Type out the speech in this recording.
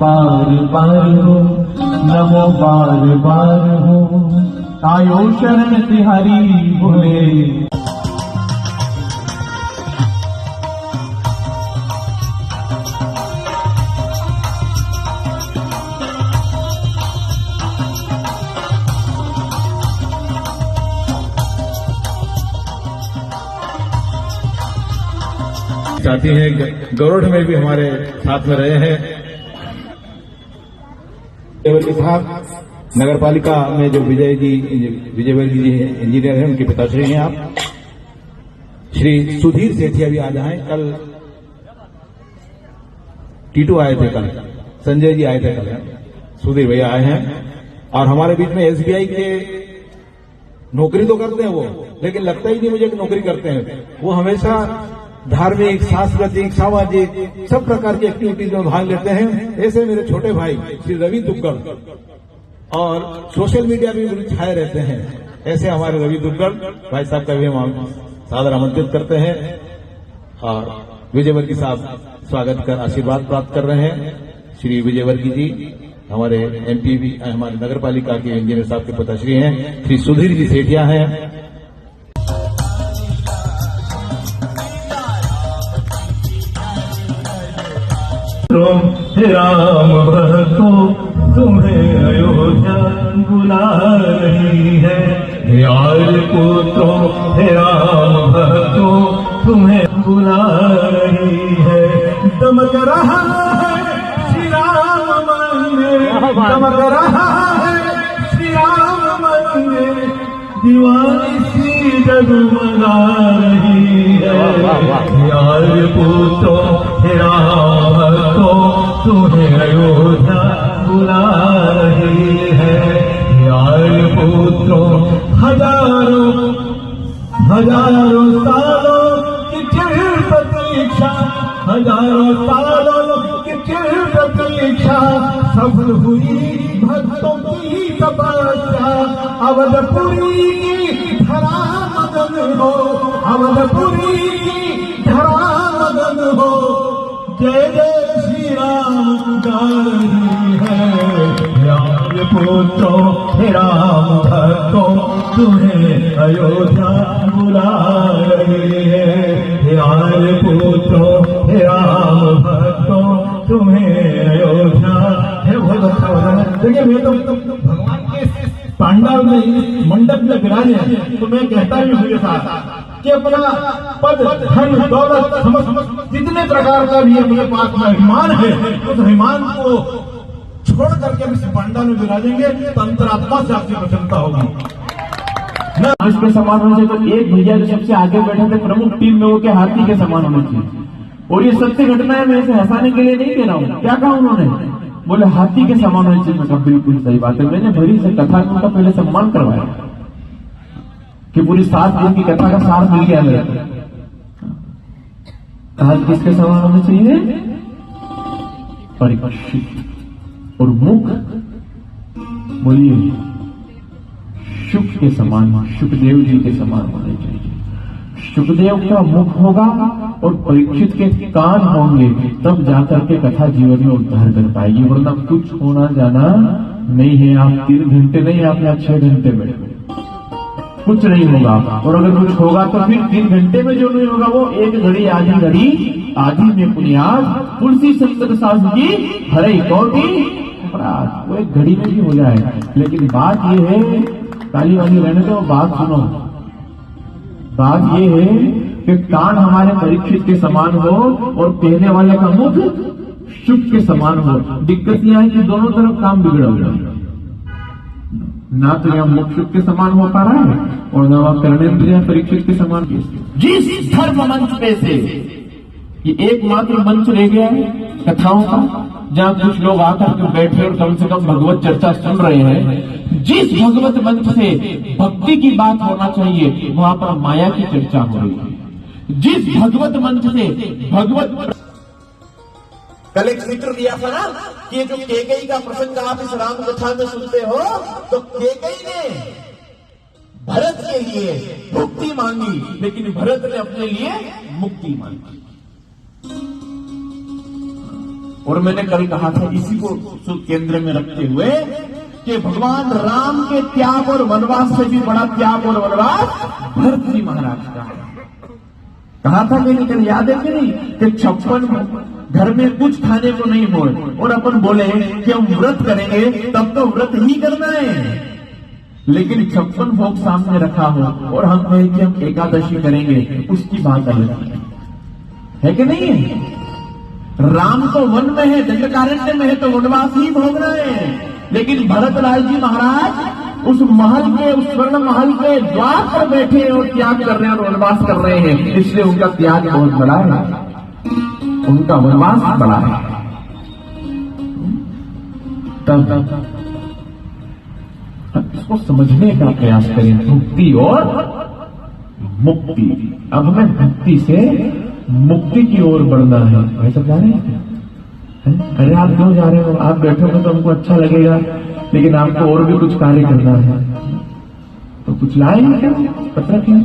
बार बार हो, नमो बार बार हो, आयो शरण तिहारी भोले। साथी हैं गौरव में भी हमारे साथ में रहे हैं। विजयवर्गीय साहब नगर पालिका में जो विजयवर्गीय जी इंजीनियर हैं, उनके पिताश्री हैं आप। श्री सुधीर सेठिया भी आज आए। कल टीटू आए थे, कल संजय जी आए थे, कल सुधीर भैया आए हैं। और हमारे बीच में एसबीआई के नौकरी तो करते हैं वो, लेकिन लगता ही नहीं मुझे कि नौकरी करते हैं। वो हमेशा धार्मिक, सांस्कृतिक, सामाजिक सब प्रकार की एक्टिविटीज में भाग लेते हैं। ऐसे मेरे छोटे भाई श्री रवि दुग्गल, और सोशल मीडिया भी छाए रहते हैं। ऐसे हमारे रवि दुग्गल भाई साहब का भी हम सादर आमंत्रित करते हैं। और विजयवर्गीय साहब स्वागत कर आशीर्वाद प्राप्त कर रहे हैं। श्री विजयवर्गीय जी हमारे एमपी भी, हमारे नगर पालिका के इंजीनियर साहब के पिताश्री हैं। श्री सुधीर जी सेठिया हैं। हे राम भक्तों, तुम्हें अयोध्या बुला रही है। हे यार पुत्रों, हे राम भक्तों, तुम्हें बुला रही है। दमक रहा है श्री राम मंदिर, दमक रहा है श्री राम मंदिर, दीवानी सी जगमगा रही है। यार पुत्रों, हे राम भक्तों, तुम्हें अयोध्या बुला रही है। यार पुत्रों, हजारों सालों की चिर प्रतीक्षा, हजारों सालों की चिर प्रतीक्षा सफल हुई भक्तों की तपस्या। अवधपुरी की धरा मगन हो, अवधपुरी की धरा मगन हो, जय जय श्री राम गा रही है। राम पुत्रों, हे राम भक्तों, तुम्हें अयोध्या बुला रही है। यार पुत्रों, हे राम भक्तों, तुम्हें अयोध्या। है बहुत अच्छा हो रहा है। देखिए मैं तो भगवान के पांडाल में मंडप में विराजे हैं, तो मैं कहता भी मेरे साथ कि अपना पद, धन, दौलत, समस्त जितने प्रकार का भी अपने पास में अभिमान है, उस अभिमान को छोड़ करके हम इस पांडाल में विराजेंगे तो अंतरात्मा से आपकी प्रसन्नता होगी। आज के समान होना चाहिए। तो एक भैया जो सबसे आगे बैठे थे प्रमुख टीम में, वो के हाथी के समान होना चाहिए। और ये सत्य घटना है, मैं इसे हंसाने के लिए नहीं कह रहा हूँ। क्या कहा उन्होंने? बोले हाथी के समान होना चाहिए। मैं कहा बिल्कुल सही बात है। मैंने भरी से कथा का पहले सम्मान करवाया कि पूरी 7 दिन की कथा का सार मिल गया मेरे को। कहा किसके समान होना चाहिए? परीक्षित। और मुख बोलिए शुक के समान, शुकदेव जी के समान होने चाहिए। शुकदेव का मुख होगा और परीक्षित के कान होंगे, तब जाकर के कथा जीवन में उद्धार कर पाएगी। वरना कुछ होना जाना नहीं है। आप 3 घंटे नहीं, आप यहाँ 6 घंटे बैठे, कुछ नहीं होगा। और अगर कुछ होगा तो फिर 3 घंटे में जो नहीं होगा वो 1 घड़ी आधी घड़ी आधी में पुण्याद, तुलसी संत सास की हरे कौटी अपराध। वो 1 घड़ी में भी हो जाए। लेकिन बात ये है, काली वाली रहने दो, बात सुनो। बात ये है कि कान हमारे परीक्षित के समान हो और कहने वाले का मुख शुक के समान हो। दिक्कत यह है कि दोनों तरफ काम बिगड़ा हुआ है। ना तो यहाँ मुख शुक के समान हो पा रहा है और ना वह कर्णेंद्रिय परीक्षित के समान। जिस धर्म मंच पे से ये एकमात्र मंच रह गया है कथाओं का, जहाँ कुछ लोग आकर के बैठे और कम से कम भगवत चर्चा सुन रहे हैं। जिस भगवत मंच से भक्ति की बात होना चाहिए, वहां पर माया की चर्चा हो रही है। जिस भगवत मंच से भगवत, कल एक जिक्र दिया था ना कि ये जो केकई का प्रसंग आप इस राम कथा में सुनते हो, तो केकई ने भरत के लिए मुक्ति मांगी, लेकिन भरत ने अपने लिए मुक्ति मांगी। और मैंने कल कहा था इसी को केंद्र में रखते हुए कि भगवान राम के त्याग और वनवास से भी बड़ा त्याग और वनवास भरत जी महाराज का है। कहा था कि नहीं, याद है कि नहीं, कि 56 घर में कुछ खाने को नहीं हो और अपन बोले कि हम व्रत करेंगे, तब तो व्रत ही करना है, लेकिन 56 भोग सामने रखा हो और हम कहें कि हम एकादशी करेंगे, उसकी बात अलग है कि नहीं है? राम तो वन में है, दंडकारण्य में है, तो वनवास ही भोगना है, लेकिन भरतलाल जी महाराज उस महल के, उस स्वर्ण महल के द्वार पर बैठे और त्याग कर रहे हैं और वनवास कर रहे हैं, इसलिए उनका त्याग बहुत बड़ा है, उनका वनवास बड़ा है। तब इसको समझने का प्रयास करें, भक्ति और मुक्ति। अब हमें भक्ति से मुक्ति की ओर बढ़ना है। भाई सब जा रहे हैं? अरे आप क्यों जा रहे हो? आप बैठोगे तो हमको अच्छा लगेगा, लेकिन आपको और भी कुछ कार्य करना है, तो कुछ लाएंगे क्या? पत्र क्या?